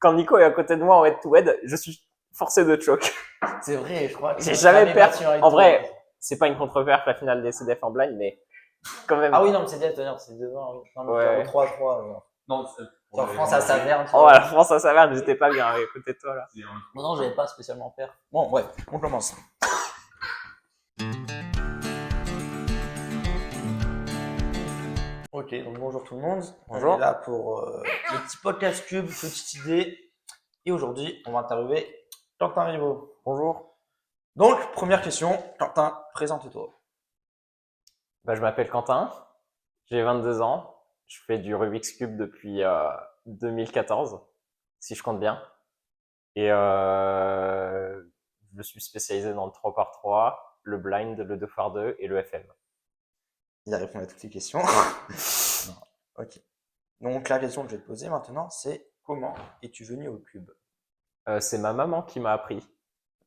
quand Nico est à côté de moi en head-to-head, je suis forcé de choke. C'est vrai, je crois que J'ai jamais perdu. En En vrai, c'est pas une contre-perf la finale des CDF en blind, mais quand même. Ah oui, non, mais c'est bien, c'est 2-1. Oui. Non, mais Ouais. 3-3. Non, En France, à Saverne. Oh, la France à Saverne, j'étais pas bien à côté de toi là. Non, j'avais pas spécialement peur. Bon, ouais, on commence. Ok, donc bonjour tout le monde. Bonjour. On est là pour le petit podcast Cube, petite idée. Et aujourd'hui, on va interviewer Quentin Rivaud. Bonjour. Donc, première question, Quentin, présente-toi. Bah, je m'appelle Quentin, j'ai 22 ans, je fais du Rubik's Cube depuis 2014, si je compte bien. Et je me suis spécialisé dans le 3x3, le blind, le 2x2 et le FM. Il a répondu à toutes les questions. Ok. Donc, la question que je vais te poser maintenant, c'est comment es-tu venu au cube? C'est ma maman qui m'a appris.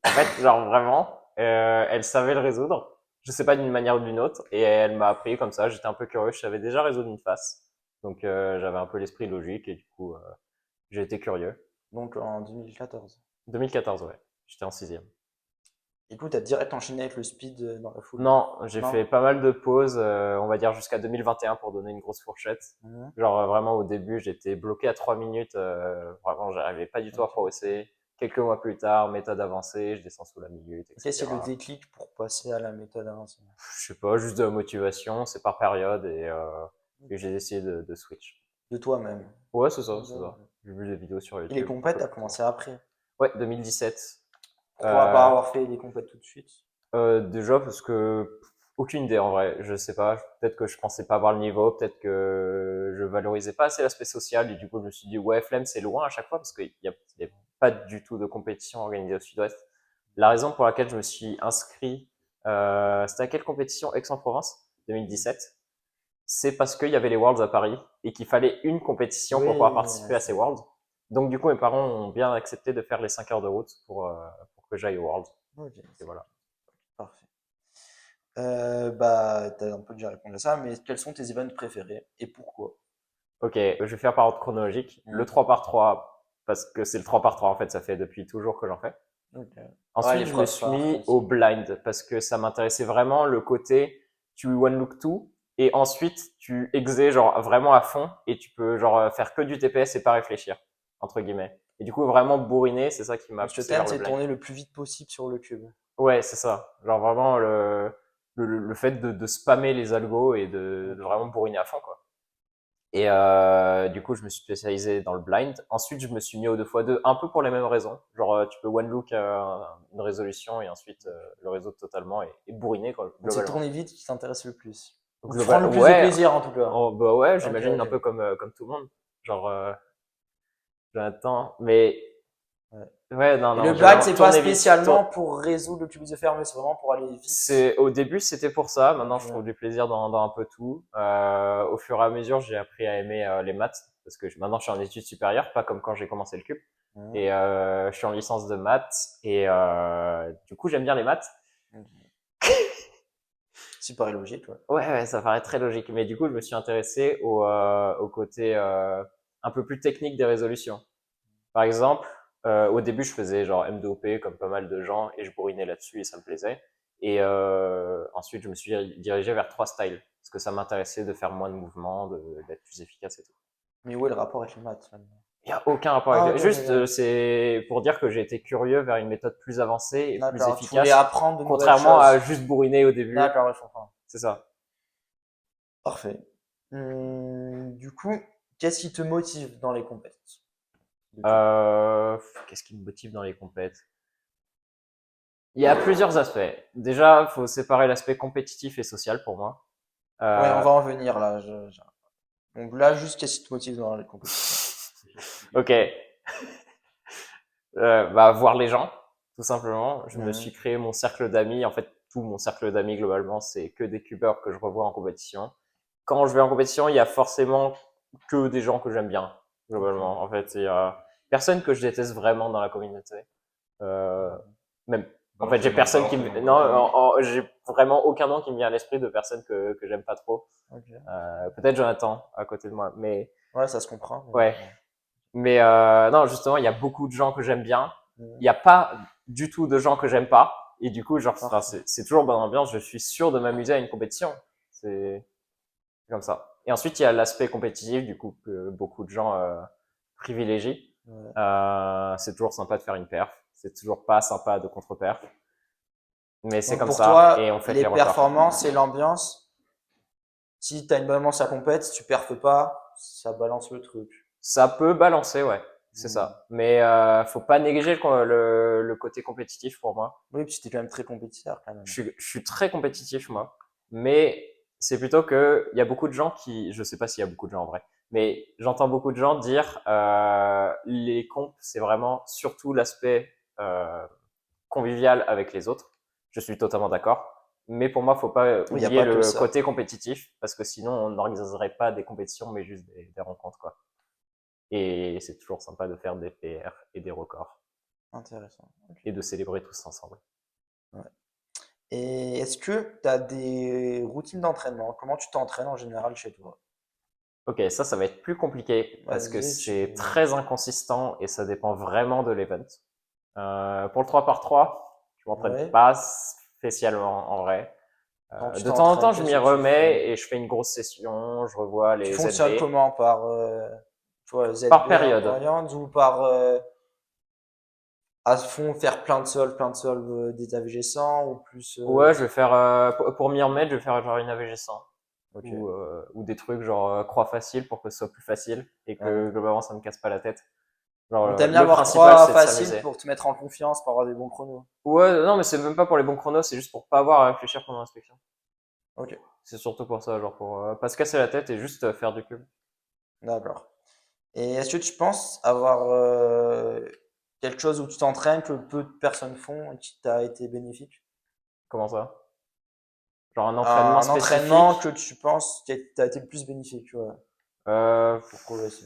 En fait, genre vraiment, elle savait le résoudre. Je sais pas d'une manière ou d'une autre, et elle m'a appris comme ça. J'étais un peu curieux. Je savais déjà résoudre une face, donc j'avais un peu l'esprit logique et du coup j'ai été curieux. Donc, en 2014. 2014, ouais. J'étais en sixième. Du coup, tu as direct enchaîné avec le speed dans la foulée. Non, j'ai fait pas mal de pauses, on va dire jusqu'à 2021 pour donner une grosse fourchette. Genre vraiment au début, j'étais bloqué à 3 minutes. Vraiment, j'arrivais pas du tout à progresser. Quelques mois plus tard, méthode avancée, je descends sous la minute, etc. Qu'est-ce que c'est le déclic pour passer à la méthode avancée? Je sais pas, juste de la motivation, c'est par période et j'ai essayé de switch. De toi-même. Ouais, c'est ça, c'est ça. J'ai vu des vidéos sur YouTube. Et les compètes, t'as commencé après? Ouais, 2017. Pourquoi pas avoir fait les compètes tout de suite? Déjà parce que aucune idée en vrai, je sais pas. Peut-être que je pensais pas avoir le niveau, peut-être que je valorisais pas assez l'aspect social et du coup je me suis dit ouais flemme c'est loin à chaque fois parce qu'il y a pas du tout de compétition organisée au Sud-Ouest. La raison pour laquelle je me suis inscrit, c'était à quelle compétition? Aix-en-Provence 2017. C'est parce qu'il y avait les Worlds à Paris et qu'il fallait une compétition pour pouvoir participer à ces Worlds. Donc du coup mes parents ont bien accepté de faire les 5 heures de route pour que j'aille aux Worlds. Ok, Et voilà. parfait. Bah, t'as un peu déjà répondu à ça, mais quels sont tes events préférés et pourquoi? Ok, je vais faire par ordre chronologique. Le 3x3, parce que c'est le 3x3 en fait, ça fait depuis toujours que j'en fais. Okay. Ensuite, je me suis mis au blind parce que ça m'intéressait vraiment le côté tu one look tout et ensuite tu exais genre vraiment à fond et tu peux genre faire que du TPS et pas réfléchir entre guillemets. Et du coup vraiment bourriner, c'est ça qui m'a Ce poussé thème, vers le c'est blind. tourner le plus vite possible sur le cube. Ouais, c'est ça. Genre vraiment le fait de spammer les algos et de vraiment bourriner à fond quoi. Et du coup, je me suis spécialisé dans le blind. Ensuite, je me suis mis au 2x2 un peu pour les mêmes raisons. Genre, tu peux one look une résolution et ensuite le résoudre totalement et bourriner quoi, Donc c'est globalement. tourner vite qui t'intéresse le plus. Donc, tu prends le plus de plaisir en tout cas. Oh, bah ouais, j'imagine Ok. un peu comme tout le monde. Genre, Jonathan, mais ouais, non, Et non. le j'ai blind, vraiment c'est pas tourné vite. spécialement pour résoudre le cube de fermé, c'est vraiment pour aller vite. C'est au début c'était pour ça. Maintenant Ok. je trouve du plaisir dans un peu tout. Au fur et à mesure j'ai appris à aimer les maths parce que maintenant je suis en études supérieures, pas comme quand j'ai commencé le cube. Et je suis en licence de maths et du coup j'aime bien les maths. C'est paraît logique, ouais. Ouais, ça paraît très logique. Mais du coup je me suis intéressé au côté un peu plus technique des résolutions. Par exemple, au début, je faisais genre M2OP comme pas mal de gens et je bourrinais là-dessus et ça me plaisait. Et ensuite, je me suis dirigé vers 3 styles parce que ça m'intéressait de faire moins de mouvements, d'être plus efficace et tout. Mais où est le rapport avec les maths là? Il n'y a aucun rapport avec juste, c'est pour dire que j'ai été curieux vers une méthode plus avancée et plus efficace. Tu voulais apprendre de nouvelles contrairement à choses. juste bourriner au début. D'accord, ouais, je comprends. C'est ça. Parfait. Du coup, qu'est-ce qui te motive dans les compétitions? Qu'est-ce qui me motive dans les compètes? Il y a plusieurs aspects. Déjà, faut séparer l'aspect compétitif et social pour moi. Ouais, on va en venir là. Donc là, juste qu'est-ce qui te motive dans les compétitions? Ok. Bah, voir les gens, tout simplement. Je me suis créé mon cercle d'amis. En fait, tout mon cercle d'amis, globalement, c'est que des cubeurs que je revois en compétition. Quand je vais en compétition, il y a forcément que des gens que j'aime bien, globalement. En fait, il y a personne que je déteste vraiment dans la communauté. Même, en fait, j'ai personne qui me, non, j'ai vraiment aucun nom qui me vient à l'esprit de personnes que j'aime pas trop. Peut-être Jonathan à côté de moi, mais ouais, ça se comprend. ouais. Mais non, justement, il y a beaucoup de gens que j'aime bien. Il Mhm. n'y a pas du tout de gens que j'aime pas. Et du coup, genre, Parfait. c'est toujours bonne ambiance. Je suis sûr de m'amuser à une compétition. C'est comme ça. Et ensuite, il y a l'aspect compétitif, du coup, que beaucoup de gens privilégient. Ouais. C'est toujours sympa de faire une perf. C'est toujours pas sympa de contre-perf. Mais c'est Donc comme pour ça, et toi, on fête les les records. performances et l'ambiance, si tu as une bonne ambiance à compète, si tu perfes pas, ça balance le truc. Ça peut balancer, ouais. C'est Mhm. ça. Mais faut pas négliger le côté compétitif pour moi. Oui, puis tu es quand même très compétiteur quand même. Je suis très compétitif, moi. Mais c'est plutôt que il y a beaucoup de gens qui, je sais pas s'il y a beaucoup de gens en vrai, mais j'entends beaucoup de gens dire les comptes, c'est vraiment surtout l'aspect convivial avec les autres. Je suis totalement d'accord. Mais pour moi, faut pas Oui, il n'y a oublier pas que le ça. côté compétitif parce que sinon, on n'organiserait pas des compétitions, mais juste des rencontres, quoi. Et c'est toujours sympa de faire des PR et des records Intéressant. Ok. et de célébrer tous ensemble. Ouais. Et est-ce que tu as des routines d'entraînement? Comment tu t'entraînes en général chez toi? Ok, ça va être plus compliqué parce que Vas-y, c'est très inconsistant et ça dépend vraiment de l'event. Pour le 3x3, je m'entraîne Ouais. pas spécialement en vrai. Quand tu De temps en t'entraînes, temps, je m'y qu'est-ce que tu remets fais? et je fais une grosse session, je revois Tu les fonctionnes ZB comment? Par tu vois, par ZB période. invariant ou par à fond faire plein de sols des AVG 100 ou plus Ouais, je vais faire pour m'y remettre, je vais faire genre une AVG 100 ok. ou des trucs genre croix facile pour que ce soit plus facile et Ouais. que globalement ça me casse pas la tête. Genre Donc t'aimes bien le avoir principal croix c'est de facile s'amuser. pour te mettre en confiance, pour avoir des bons chronos. Ouais, non mais c'est même pas pour les bons chronos, c'est juste pour pas avoir à réfléchir pendant l'inspection. Ok, C'est surtout pour ça, genre pour pas se casser la tête et juste faire du cube. d'accord. Et est-ce que tu penses avoir quelque chose où tu t'entraînes que peu de personnes font et qui t'a été bénéfique? Comment ça? Genre un entraînement Un entraînement spécifique que tu penses qui t'a été le plus bénéfique, tu vois, euh, pour progresser.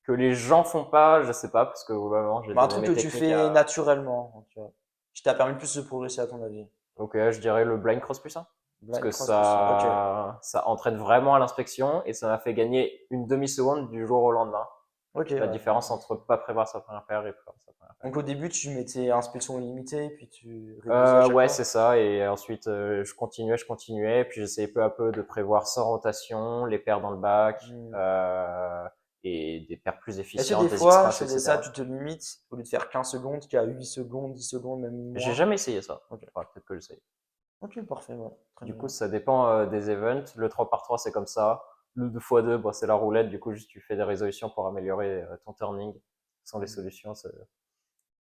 que les gens font pas, je sais pas parce que globalement j'ai Mais un donné truc mes que tu techniques fais à. naturellement, tu vois, qui t'a permis le plus de progresser à ton avis. Ok, je dirais le blind cross plus 1. Parce Blind que cross plus ça. Ok, ça entraîne vraiment à l'inspection et ça m'a fait gagner une demi-seconde du jour au lendemain. ok, La ouais. différence entre pas prévoir sa première paire et prévoir sa première paire. Donc au début, tu mettais inspection illimitée, puis tu réduisais à chaque Ouais, c'est fois? ça. Et ensuite, je continuais. Puis j'essayais peu à peu de prévoir sans rotation, les paires dans le bac, Hmm. et des paires plus Est-ce que efficientes, des des fois, je X-Trace, faisais ça, etc. tu te limites, au lieu de faire 15 secondes, tu as 8 secondes, 10 secondes, même J'ai moins? jamais essayé ça. Ok, Ouais, peut-être que j'essaye. ok, parfait, ouais. Très Du coup, bien. ça dépend des events. Le 3x3, c'est comme ça. Le 2x2, bon, c'est la roulette. Du coup, juste tu fais des résolutions pour améliorer ton turning. Sans les Hmm. solutions,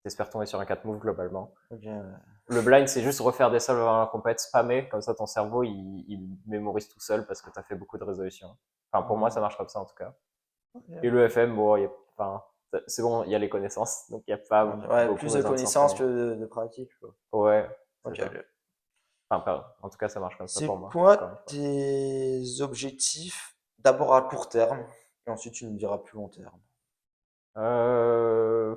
t'espères tomber sur un 4 move globalement. Ok, ouais. Le blind, c'est juste refaire des solves avant la compète, spammer, comme ça ton cerveau il mémorise tout seul parce que tu as fait beaucoup de résolutions. Enfin, pour moi, Hmm. ça marche comme ça en tout cas. Ok, Et le FM, bon, enfin, c'est bon, il y a les connaissances, donc il n'y a pas ok. Ouais, beaucoup plus de besoin de connaissances s'entraîner. que de pratique, quoi. Ouais, c'est Ok, ça. ok. Enfin, en tout cas, ça marche comme ça pour C'est moi, encore une quoi fois. tes objectifs, d'abord à court terme, et ensuite tu me diras plus long terme? Euh,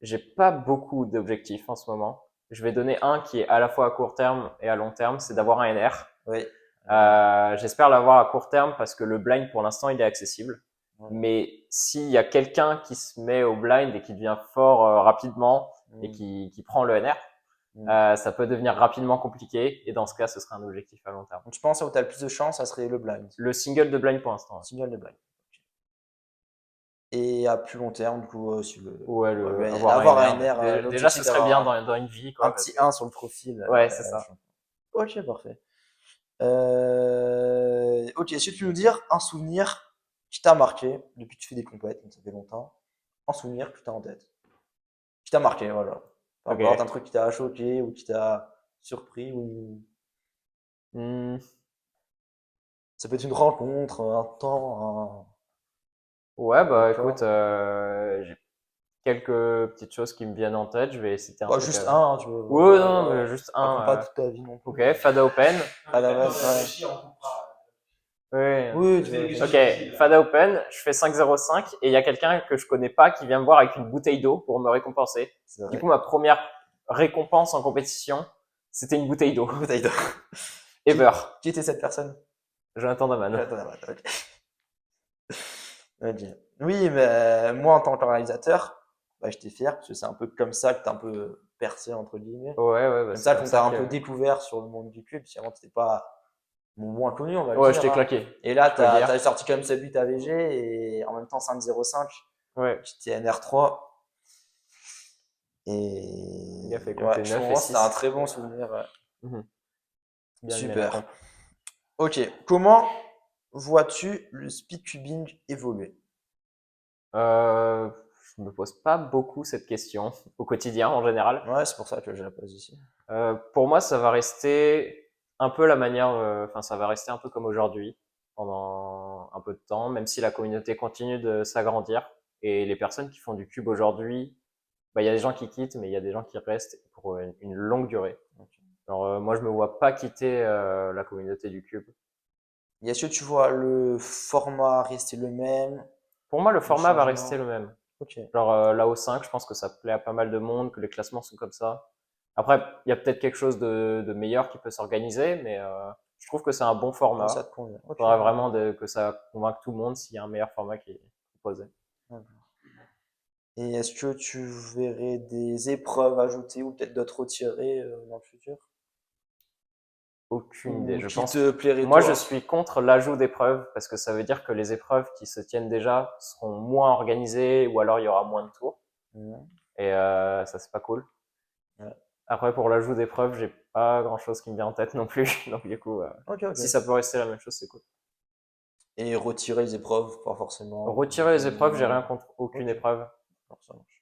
j'ai pas beaucoup d'objectifs en ce moment. Je vais donner un qui est à la fois à court terme et à long terme, c'est d'avoir un NR. Oui. J'espère l'avoir à court terme parce que le blind pour l'instant il est accessible. Ouais. Mais s'il y a quelqu'un qui se met au blind et qui devient fort rapidement et Hmm. qui prend le NR, Hmm. ça peut devenir rapidement compliqué. Et dans ce cas, ce serait un objectif à long terme. Donc je pense où tu as le plus de chance, ça serait le blind. Le single de blind pour l'instant. Signal de blind. Et à plus long terme, du coup, si Ouais, ouais, avoir un avoir un NR. NR, Déjà, l'objectif ce serait bien d'avoir dans une vie, un quoi. Parce petit que... 1 sur le profil. Ouais, c'est ça. Ok, parfait. Ok, est-ce que tu peux nous dire un souvenir qui t'a marqué depuis que tu fais des compètes, donc ça fait longtemps, un souvenir que tu as en tête, qui t'a marqué, voilà. Peu Ok. importe, un truc qui t'a choqué ou qui t'a surpris, ou Hmm. ça peut être une rencontre, un temps, Ouais, un bah écoute, record. j'ai quelques petites choses qui me viennent en tête. Je vais citer un Bah, truc. juste un, hein, tu veux, Ouais, voilà, non, ouais. mais juste Raconte un. pas toute ta vie non plus. Ok, Fada Open. À la base, ouais. Oui. Oui, tu vois. Ok, Fada Open, je fais 5,05 et il y a quelqu'un que je connais pas qui vient me voir avec une bouteille d'eau pour me récompenser. C'est Du vrai. coup, ma première récompense en compétition, c'était une bouteille d'eau. Une bouteille d'or. Ever. Qui était cette personne? Jonathan Daman. Jonathan Daman, ok. Ok. Oui, mais moi, en tant que réalisateur, bah, j'étais fier parce que c'est un peu comme ça que t'as un peu percé, entre guillemets. Ouais, ouais, bah, Comme c'est ça comme qu'on ça t'a un que. peu découvert sur le monde du cube. Si avant, t'étais pas moins connu, on va le Ouais, je dire, t'ai hein. claqué, Et là, je peux le dire. t'as sorti comme ça but AVG et en même temps 5.05, Ouais, j'étais NR3. il a fait Et ouais, compter je 9 et pense que c'était un 6. très bon souvenir. Ouais. Mhm. Bien aimé la Super. comp. Ok. Comment vois-tu le speedcubing évoluer? Euh, je me pose pas beaucoup cette question au quotidien en général. Ouais, c'est pour ça que je la pose ici. Pour moi, ça va rester un peu la manière, enfin, ça va rester un peu comme aujourd'hui pendant un peu de temps, même si la communauté continue de s'agrandir et les personnes qui font du cube aujourd'hui, bah, il y a des gens qui quittent, mais il y a des gens qui restent pour une longue durée. Alors, moi, je me vois pas quitter la communauté du cube. Et est-ce que tu vois le format rester le même, Pour moi, le des format va rester changements? le même. Ok. Genre la O5, je pense que ça plaît à pas mal de monde, que les classements sont comme ça. Après, il y a peut-être quelque chose de meilleur qui peut s'organiser, mais je trouve que c'est un bon Ouais, ça format. te convient. Il Ok. faudrait vraiment que ça convainque tout le monde s'il y a un meilleur format qui est proposé. D'accord. Et est-ce que tu verrais des épreuves ajoutées ou peut-être d'autres retirées dans le futur? Aucune idée. Ou Je qui pense, te plairait moi, je toi? suis contre l'ajout d'épreuves parce que ça veut dire que les épreuves qui se tiennent déjà seront moins organisées ou alors il y aura moins de tours. Mhm. Et ça, c'est pas cool. Ouais. Après, pour l'ajout d'épreuves, j'ai pas grand chose qui me vient en tête non plus. Donc, du coup, Ok, si ok. ça peut rester la même chose, c'est cool. Et retirer les épreuves, pas forcément. Retirer les épreuves, j'ai rien contre aucune Ok, épreuve. alors ça marche.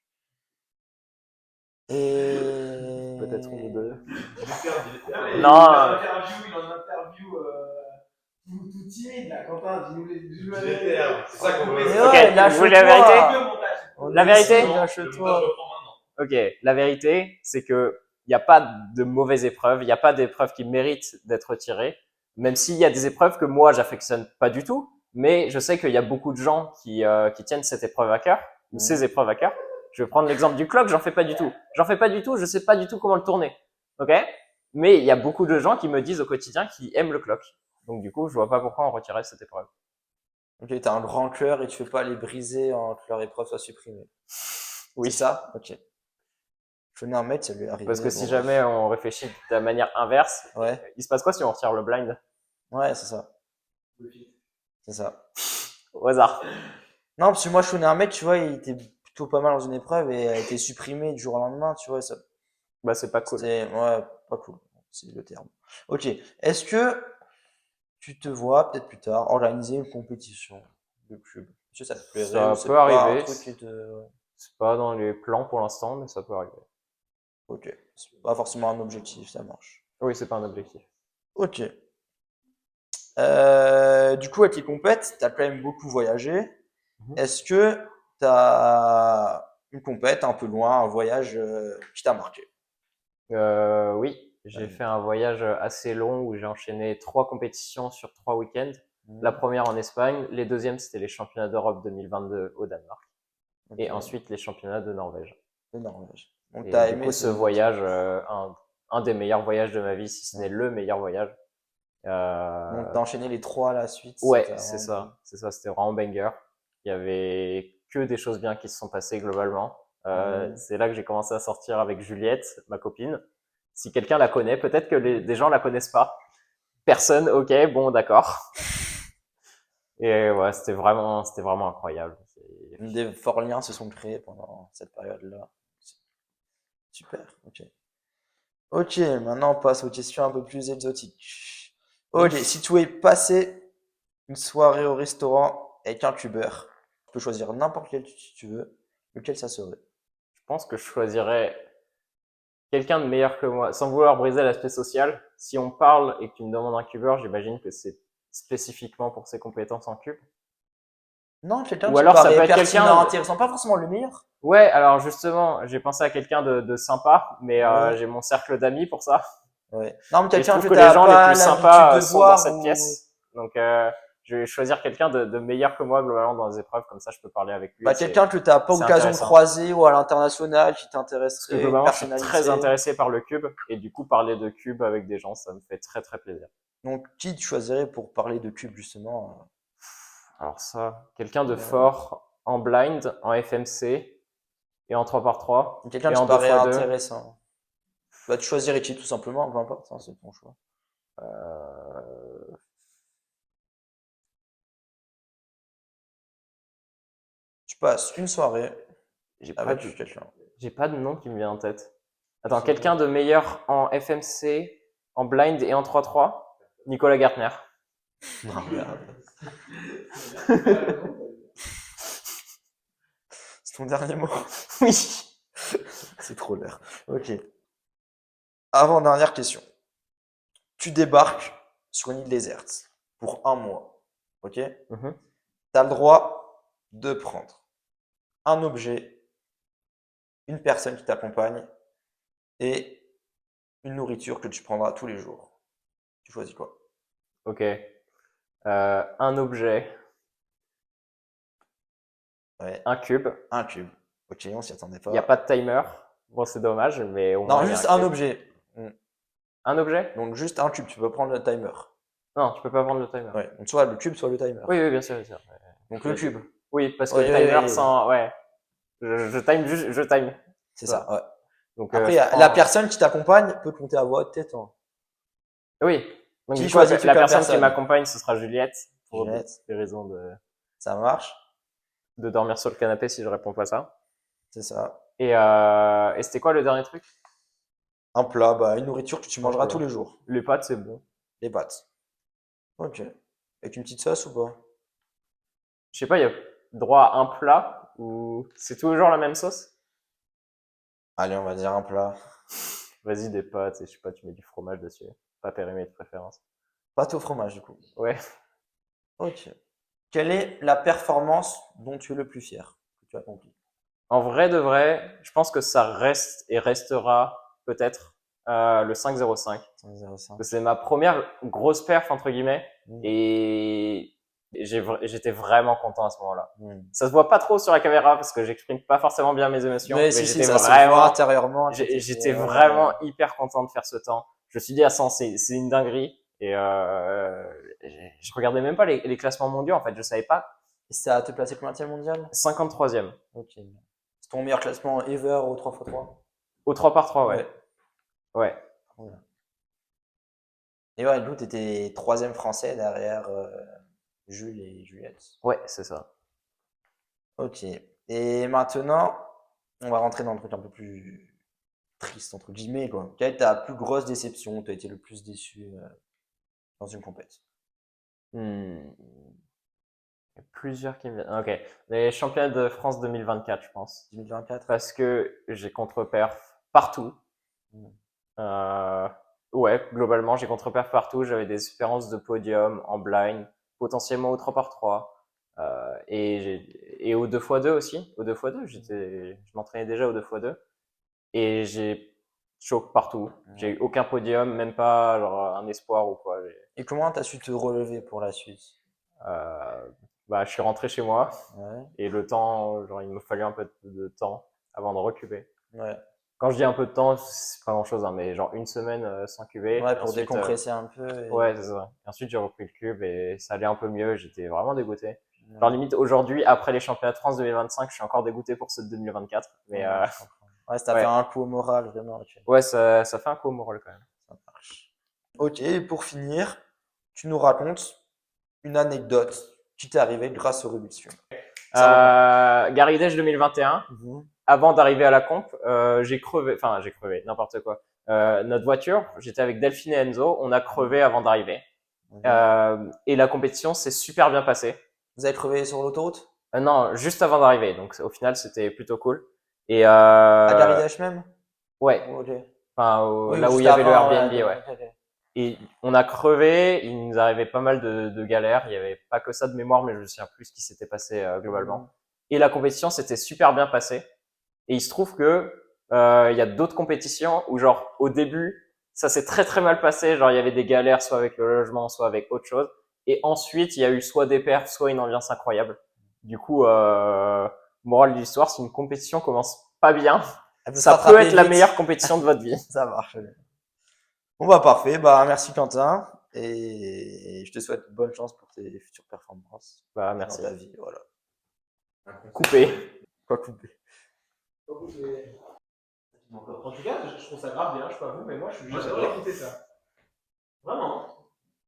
Peut-être une ou Et deux. Je vais faire des. Ah, mais Non, il est en interview tout timide là, Quentin, dis-nous dis-nous la vérité. C'est ça qu'on veut. mais ok, ouais, vous voulez la vérité? lâche-toi! On La est ici, vérité? Le montage, je lâche-toi! reprends maintenant. Ok, la vérité, c'est que il n'y a pas de mauvaises épreuves, il n'y a pas d'épreuves qui méritent d'être retirées, même s'il y a des épreuves que moi j'affectionne pas du tout, mais je sais qu'il y a beaucoup de gens qui tiennent cette épreuve à cœur, ou ces Mhm. épreuves à cœur. Je vais prendre l'exemple du clock, j'en fais pas du tout. J'en fais pas du tout, je sais pas du tout comment le tourner. Ok? Mais il y a beaucoup de gens qui me disent au quotidien qu'ils aiment le clock. Donc du coup, je vois pas pourquoi on retirait cette épreuve. Ok, t'as un grand cœur et tu veux pas les briser en que leur épreuve soit supprimée. C'est Oui. ça? Ok. Je venais un mec, ça lui est Parce que arrivé, si bon jamais bref. on réfléchit de la manière inverse, Ouais, il se passe quoi si on retire le blind ouais, c'est ça. C'est ça. au hasard? Non, parce que moi, je connais un mec, tu vois, il était plutôt pas mal dans une épreuve et a été supprimé du jour au lendemain, tu vois, ça, Bah c'est pas cool. c'était, ouais, pas cool. C'est le terme. Ok. Est-ce que tu te vois, peut-être plus tard, organiser une compétition de cube? Est-ce que ça te plairait ou Ça peut c'est pas un arriver. truc qui te... C'est pas dans les plans pour l'instant, mais ça peut arriver. Ok. C'est pas forcément un objectif, ça marche. Oui, c'est pas un objectif. Ok. Du coup, avec les compètes, t'as quand même beaucoup voyagé. Mhm. Est-ce que t'as une compète un peu loin, un voyage qui t'a marqué? Oui, j'ai Ouais. fait un voyage assez long où j'ai enchaîné 3 compétitions sur 3 week-ends. La Mhm. première en Espagne, les deuxièmes c'était les championnats d'Europe 2022 au Danemark, et Ok. ensuite les championnats de Norvège. De Norvège. Donc Et t'as du aimé coup, ce ce type. voyage, un des meilleurs voyages de ma vie, si ce Ouais. n'est le meilleur voyage. Donc Euh, t'as enchaîné les trois à la suite, ça ouais, t'a c'est vraiment plu. ça, c'est ça, c'était vraiment banger. Il y avait que des choses bien qui se sont passées globalement. Mhm. C'est là que j'ai commencé à sortir avec Juliette, ma copine. Si quelqu'un la connaît, peut-être que des gens la connaissent pas. Personne, ok, bon, d'accord. Et ouais, c'était vraiment incroyable. Des forts liens se sont créés pendant cette période-là. Super, ok. Ok, maintenant on passe aux questions un peu plus exotiques. Ok, si tu voulais passer une soirée au restaurant avec un cubeur, tu peux choisir n'importe quel si tu veux, lequel ça serait? Je pense que je choisirais quelqu'un de meilleur que moi, sans vouloir briser l'aspect social. Si on parle et que tu me demandes un cubeur, j'imagine que c'est spécifiquement pour ses compétences en cube. Non, quelqu'un Ou qui alors ça peut paraît être pertinent, quelqu'un. intéressant, pas forcément le meilleur. Ouais, alors justement, j'ai pensé à quelqu'un de sympa, mais Ouais, j'ai mon cercle d'amis pour ça. ouais. Non, mais Et je quelqu'un trouve que que les t'as gens les pas plus l'habitude sympas de sont dans voir cette ou pièce. Donc je vais choisir quelqu'un de meilleur que moi globalement dans les épreuves, comme ça je peux parler avec lui. bah, quelqu'un que t'as pas C'est l'occasion de intéressant. croiser ou à l'international qui Parce que t'intéresserait, une globalement je suis très personnalité. intéressé par le cube et du coup parler de cube avec des gens ça me fait très très plaisir. Donc, qui tu choisirais pour parler de cube justement? Alors ça, quelqu'un de Ouais. fort en blind, en FMC et en 3x3. Quelqu'un Et qui en paraît 2x2. intéressant. Bah, tu choisis Richie tout simplement, peu importe, hein, c'est ton choix. Tu passes une soirée J'ai pas avec de, quelqu'un. j'ai pas de nom qui me vient en tête. Attends, Soirée. quelqu'un de meilleur en FMC, en blind et en 3x3? Nicolas Gartner. Non, merde. C'est ton dernier mot. Oui. C'est trop l'air. Ok. Avant-dernière question. Tu débarques sur une île déserte pour un mois. Ok? Mhm. Tu as le droit de prendre un objet, une personne qui t'accompagne et une nourriture que tu prendras tous les jours. Tu choisis quoi? Ok. Un objet, Ouais, un cube. un cube. Ok, on s'y attendait Il n'y a pas. pas de timer. Bon, c'est dommage, mais au Non, moins il y a juste un un cube. objet. Un objet? Donc juste un cube, tu peux prendre le timer. Non, tu peux pas prendre le timer. Ouais, donc soit le cube, soit le timer. Oui, oui, bien sûr, bien sûr. Donc le cube. Oui, parce que Oui, le oui, timer oui. sans, ouais. Je time juste, je time. C'est ça, ouais. Donc, Après, je la prends- personne qui t'accompagne peut compter à voix haute tête. Hein. Oui. Donc, Qui du coup, choisis-tu la comme personne qui personne? m'accompagne, ce sera Juliette. Pour Juliette. des raisons Ça marche. de dormir sur le canapé si je réponds pas ça. C'est ça. Et c'était quoi le dernier truc? Un plat, bah, une nourriture que tu mangeras tous les jours. Les pâtes, c'est bon. Les pâtes. Ok. Avec une petite sauce ou pas? Je sais pas, il y a droit à un plat ou c'est toujours la même sauce? Allez, on va dire un plat. Vas-y, des pâtes et je sais pas, tu mets du fromage dessus. Pas périmé de préférence. Pâte au fromage, du coup. Ouais. Ok. Quelle est la performance dont tu es le plus fier que tu as accompli? En vrai de vrai, je pense que ça reste et restera peut-être le 5,05. 5,05. C'est ma première grosse perf entre guillemets et j'étais vraiment content à ce moment-là. Ça se voit pas trop sur la caméra parce que j'exprime pas forcément bien mes émotions, mais si, j'étais ça se voit vraiment, intérieurement. j'étais vraiment hyper content de faire ce temps. Je me suis dit, c'est une dinguerie et je regardais même pas les classements mondiaux en fait, je savais pas. Ça a te placé combien mondial? 53e. Ok. C'est ton meilleur classement ever au 3x3? Au 3x3, ouais. Ouais. Voilà. Et ouais, du coup, t'étais troisième français derrière Jules et Juliette. Ouais, c'est ça. Ok. Et maintenant, on va rentrer dans le truc un peu plus triste, entre guillemets, quoi. Quelle est ta plus grosse déception? Tu as été le plus déçu dans une compète? Il y a plusieurs qui me viennent. Ok. Les championnats de France 2024, je pense. 2024? Parce que j'ai contre-perf partout. Ouais, globalement, j'ai contre-perf partout. J'avais des espérances de podium en blind, potentiellement au 3x3. Et au 2x2 aussi. Au 2x2, je m'entraînais déjà au 2x2. Et j'ai choc partout. J'ai eu aucun podium, même pas genre un espoir ou quoi. Et comment t'as su te relever pour la suite? Bah, je suis rentré chez moi Ouais. et le temps, genre, il me fallait un peu de temps avant de recuber. Ouais. Quand je dis un peu de temps, c'est pas grand chose, hein, mais genre une semaine sans cuber. Ouais, pour Ensuite, décompresser un peu. Et... ouais, c'est ça. Et ensuite, j'ai repris le cube et ça allait un peu mieux. J'étais vraiment dégoûté. Genre, limite, aujourd'hui, après les championnats de France 2025, je suis encore dégoûté pour ceux de 2024. Mais, ouais, ça t'a fait un coup au moral, vraiment. Okay. Ouais, ça fait un coup au moral quand même. Ça marche. Ok, et pour finir, tu nous racontes une anecdote qui t'est arrivée grâce au Rubik's Cube. Gary Dash 2021. Avant d'arriver à la comp, j'ai crevé, n'importe quoi. Notre voiture, j'étais avec Delphine et Enzo, on a crevé avant d'arriver. Et la compétition s'est super bien passée. Vous avez crevé sur l'autoroute? Non, juste avant d'arriver, donc au final c'était plutôt cool. Et à Gary Dash même? Ouais. Okay. Enfin, là où il y avait le Airbnb, ouais. Okay. Et on a crevé, il nous arrivait pas mal de galères, il y avait pas que ça de mémoire, mais je me souviens plus ce qui s'était passé globalement. Et la compétition s'était super bien passée. Et il se trouve que il y a d'autres compétitions où genre au début ça s'est très très mal passé, genre il y avait des galères soit avec le logement, soit avec autre chose. Et ensuite il y a eu soit des perfs, soit une ambiance incroyable. Du coup, morale de l'histoire, si une compétition commence pas bien, ça peut être la meilleure compétition de votre vie. Ça marche. Bon bah parfait, bah merci Quentin et je te souhaite bonne chance pour tes futures performances. Bah merci. Dans ta vie, voilà. Coupé. Pas coupé. En tout cas, je trouve ça grave bien, je sais pas vous, mais moi, j'ai jamais écouté ça.